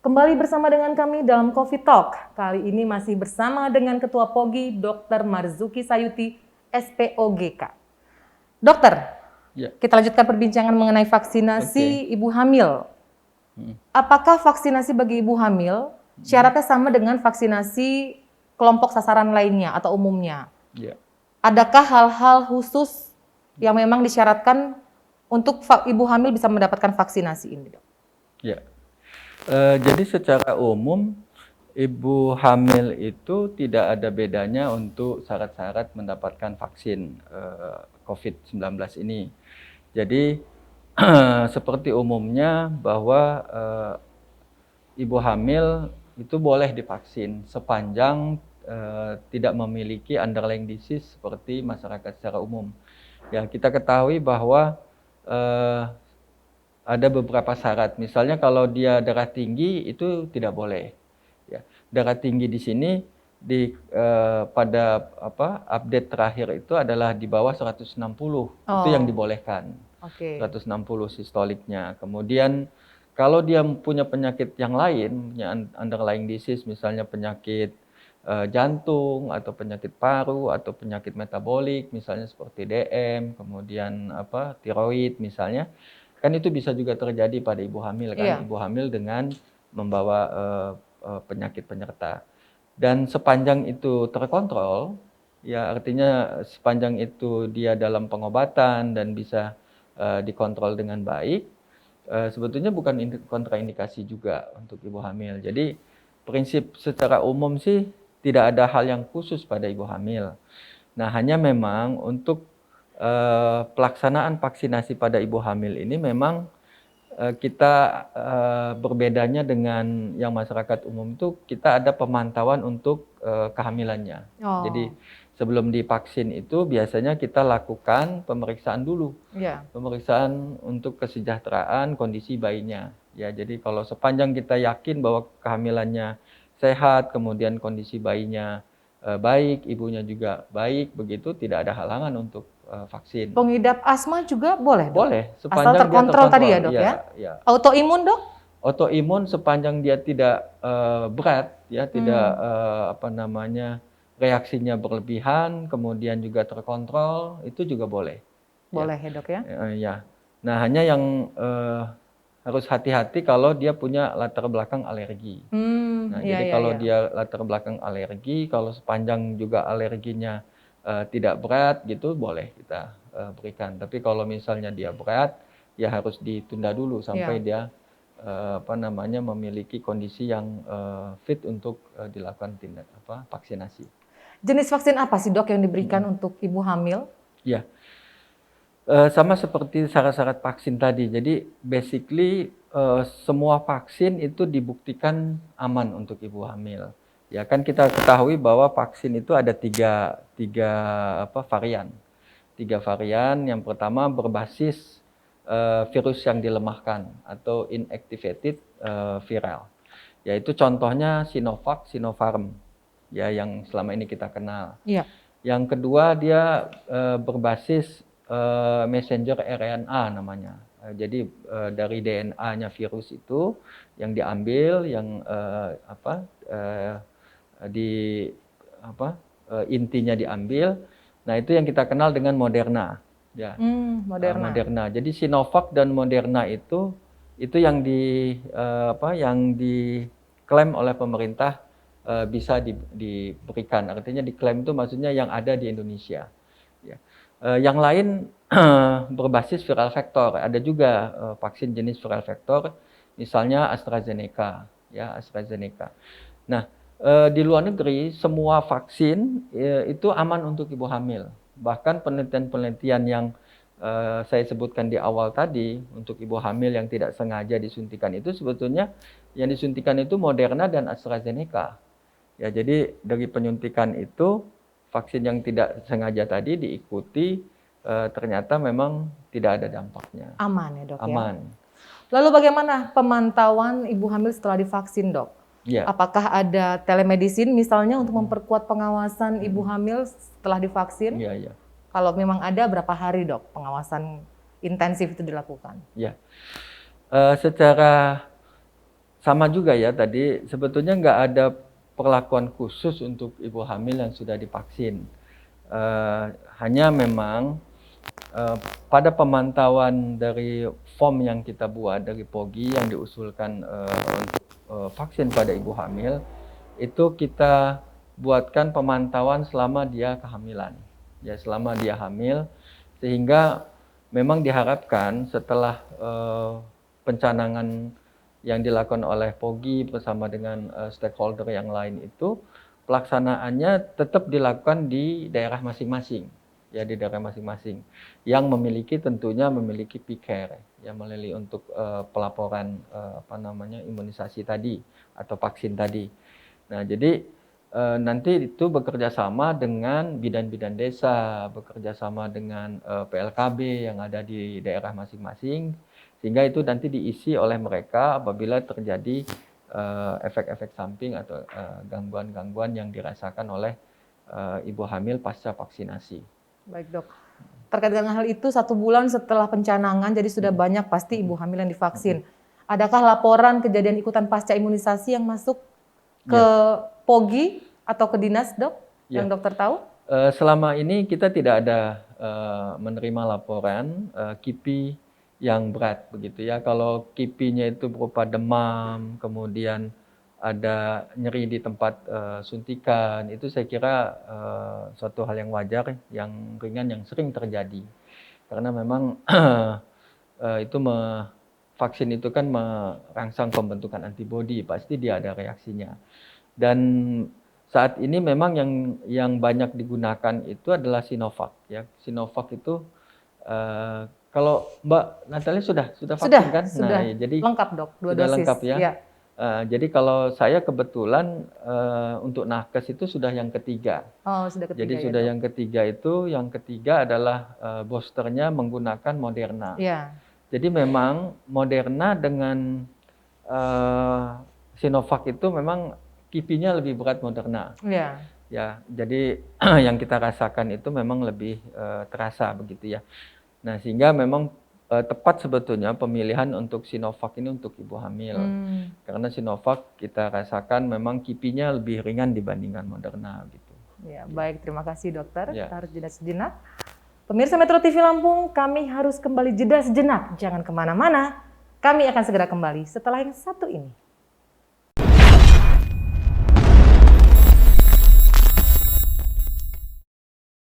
Kembali bersama dengan kami dalam Coffee Talk. Kali ini masih bersama dengan Ketua POGI, Dr. Marzuki Sayuti, SPOGK. Dokter, kita lanjutkan perbincangan mengenai vaksinasi ibu hamil. Apakah vaksinasi bagi ibu hamil syaratnya sama dengan vaksinasi kelompok sasaran lainnya atau umumnya? Adakah hal-hal khusus yang memang disyaratkan untuk ibu hamil bisa mendapatkan vaksinasi ini, Dok? Jadi secara umum ibu hamil itu tidak ada bedanya untuk syarat-syarat mendapatkan vaksin COVID-19 ini. Jadi seperti umumnya bahwa ibu hamil itu boleh divaksin sepanjang tidak memiliki underlying disease seperti masyarakat secara umum. Ya, kita ketahui bahwa ada beberapa syarat. Misalnya kalau dia darah tinggi itu tidak boleh. Ya, darah tinggi di sini pada update terakhir itu adalah di bawah 160. Itu yang dibolehkan. 160 sistoliknya. Kemudian kalau dia punya penyakit yang lain, punya underlying disease, misalnya penyakit jantung atau penyakit paru atau penyakit metabolik, misalnya seperti DM, kemudian tiroid misalnya, kan itu bisa juga terjadi pada ibu hamil kan, ibu hamil dengan membawa penyakit penyerta. Dan sepanjang itu terkontrol, ya artinya sepanjang itu dia dalam pengobatan dan bisa dikontrol dengan baik, sebetulnya bukan kontraindikasi juga untuk ibu hamil. Jadi prinsip secara umum sih tidak ada hal yang khusus pada ibu hamil. Nah, hanya memang untuk pelaksanaan vaksinasi pada ibu hamil ini memang kita berbedanya dengan yang masyarakat umum itu kita ada pemantauan untuk kehamilannya. Jadi sebelum divaksin itu biasanya kita lakukan pemeriksaan dulu, pemeriksaan untuk kesejahteraan kondisi bayinya. Ya, jadi kalau sepanjang kita yakin bahwa kehamilannya sehat, kemudian kondisi bayinya baik, ibunya juga baik, begitu tidak ada halangan untuk vaksin. Pengidap asma juga boleh, Dok? Boleh, asal terkontrol tadi ya, Dok, ya? Autoimun, Dok? Autoimun sepanjang dia tidak berat, ya, tidak reaksinya berlebihan, kemudian juga terkontrol, itu juga boleh. Boleh ya, Dok, ya? Ya. Nah, hanya yang harus hati-hati kalau dia punya latar belakang alergi. Nah, jadi kalau dia latar belakang alergi, kalau sepanjang juga alerginya tidak berat gitu, boleh kita berikan. Tapi kalau misalnya dia berat, ya harus ditunda dulu sampai dia memiliki kondisi yang fit untuk dilakukan vaksinasi. Jenis vaksin apa sih, Dok, yang diberikan untuk ibu hamil? Ya, sama seperti syarat-syarat vaksin tadi. Jadi basically semua vaksin itu dibuktikan aman untuk ibu hamil. Ya kan kita ketahui bahwa vaksin itu ada tiga varian. Tiga varian. Yang pertama berbasis virus yang dilemahkan atau inactivated viral. Yaitu contohnya Sinovac, Sinopharm, ya yang selama ini kita kenal. Yang kedua dia berbasis messenger RNA namanya. Jadi dari DNA-nya virus itu yang diambil, yang intinya diambil. Nah, itu yang kita kenal dengan Moderna. Ya. Moderna. Jadi Sinovac dan Moderna itu yang diklaim oleh pemerintah bisa diberikan. Artinya diklaim itu maksudnya yang ada di Indonesia. Ya. Yang lain berbasis viral vektor. Ada juga vaksin jenis viral vektor, misalnya AstraZeneca. Ya, AstraZeneca. Nah, di luar negeri semua vaksin itu aman untuk ibu hamil. Bahkan penelitian-penelitian yang saya sebutkan di awal tadi untuk ibu hamil yang tidak sengaja disuntikan itu sebetulnya yang disuntikan itu Moderna dan AstraZeneca. Ya, jadi dari penyuntikan itu vaksin yang tidak sengaja tadi diikuti ternyata memang tidak ada dampaknya. Aman ya, Dok? Aman. Ya? Lalu bagaimana pemantauan ibu hamil setelah divaksin, Dok? Apakah ada telemedicine misalnya untuk memperkuat pengawasan ibu hamil setelah divaksin? Kalau memang ada, berapa hari, Dok, pengawasan intensif itu dilakukan? Secara sama juga ya tadi, sebetulnya nggak ada perlakuan khusus untuk ibu hamil yang sudah divaksin. Hanya memang pada pemantauan dari form yang kita buat dari POGI yang diusulkan untuk vaksin pada ibu hamil, itu kita buatkan pemantauan selama dia kehamilan, ya selama dia hamil, sehingga memang diharapkan setelah pencanangan yang dilakukan oleh POGI bersama dengan stakeholder yang lain itu, pelaksanaannya tetap dilakukan di daerah masing-masing, ya di daerah masing-masing, yang tentunya memiliki PCare, ya melalui untuk pelaporan imunisasi tadi atau vaksin tadi. Nah, jadi nanti itu bekerja sama dengan bidan-bidan desa, bekerja sama dengan PLKB yang ada di daerah masing-masing, sehingga itu nanti diisi oleh mereka apabila terjadi efek-efek samping atau gangguan-gangguan yang dirasakan oleh ibu hamil pasca vaksinasi. Baik dok, terkait dengan hal itu 1 bulan setelah pencanangan, jadi sudah banyak pasti ibu hamil yang divaksin. Adakah laporan kejadian ikutan pasca imunisasi yang masuk ke POGI atau ke dinas dok, yang dokter tahu? Selama ini kita tidak ada menerima laporan KIPI yang berat begitu ya. Kalau KIPI-nya itu berupa demam, kemudian ada nyeri di tempat suntikan, itu saya kira suatu hal yang wajar, yang ringan, yang sering terjadi. Karena memang itu vaksin itu kan merangsang pembentukan antibodi, pasti dia ada reaksinya. Dan saat ini memang yang banyak digunakan itu adalah Sinovac ya. Sinovac itu kalau Mbak Natalia sudah vaksin kan? Sudah. Nah, jadi lengkap dok, 2 sudah dosis. lengkap ya. Ya. Jadi kalau saya kebetulan untuk nakes itu sudah yang ketiga. Oh, sudah ketiga. Jadi ya, sudah dok. yang ketiga adalah boosternya menggunakan Moderna. Ya. Jadi memang Moderna dengan Sinovac itu memang KIPI-nya lebih berat Moderna. Ya. Ya, jadi yang kita rasakan itu memang lebih terasa begitu ya. Nah, sehingga memang tepat sebetulnya pemilihan untuk Sinovac ini untuk ibu hamil. Karena Sinovac kita rasakan memang KIPI-nya lebih ringan dibandingkan Moderna gitu. Ya, baik, terima kasih dokter. Ya. Kita harus jeda sejenak. Pemirsa Metro TV Lampung, kami harus kembali jeda sejenak. Jangan kemana-mana. Kami akan segera kembali setelah yang satu ini.